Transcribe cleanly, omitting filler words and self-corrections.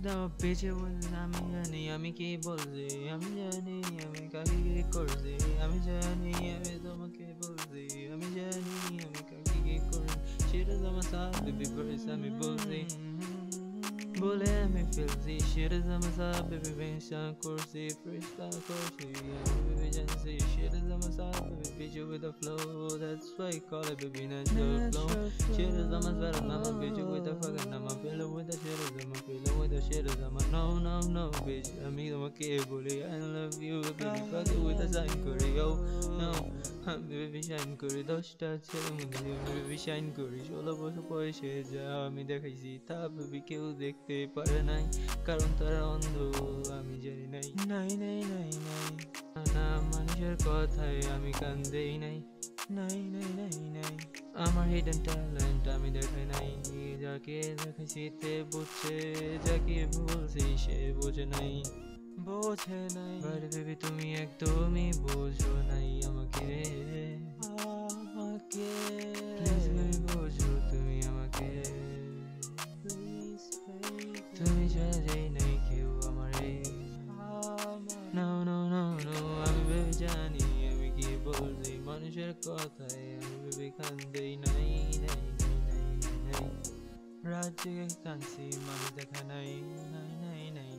দাও বেঁচে বলছি আমি জানি আমি কি বলছি আমি জানি আমি কাকে কি করছি আমি জানি আমি তোমাকে বলছি আমি জানি আমি কাকে কি করছি সেটা আমার সাথে বিপরীত আমি বলছি বলে আমি ফেলছি সেটা আমার সাথে বেবি বেশা করছি freestyle করছি আমি বেবি জানছি সেটা আমার সাথে baby beat you with the flow that's why I call it baby natural flow shit is on my sweater mama beat you with the fucking I'm a feeling with the shit is I'm a feeling with the shit is I'm a no bitch আমি তোমাকে বলি I love you baby fuck it with the sign করি yo no আমি baby shine করি 10টা ছেলের মধ্যে আমি বেবি শাইন করি 16 বছর বয়সে যা আমি দেখাইছি তা বেবি কেউ দেখতে পারে নাই কারণ তারা অন্ধ আমি জানি নাই নাই নাই নাই নাই না মানুষের কথায় আমি কান দেই নাই নাই নাই নাই নাই আমার হিডেন ট্যালেন্ট আমি দেখাই নাই যাকে দেখাইছি তে বুঝছে যাকে বলছি সে বোঝে নাই বোঝে নাই বাট বেবি তুমি একদমই বোঝো নাই আমাকে আমাকে প্লিজ বেবি বোঝো তুমি আমাকে তুমি ছাড়া যাই নাই কেউ আমারে নো নো নো নো আমি ভেবে জানি আমি কি বলছি মানুষের কথায় আমি ভেবে কান দেই নাই নাই নাই নাই নাই রাত জেগে কাঁদছি মানুষ দেখা নাই নাই নাই নাই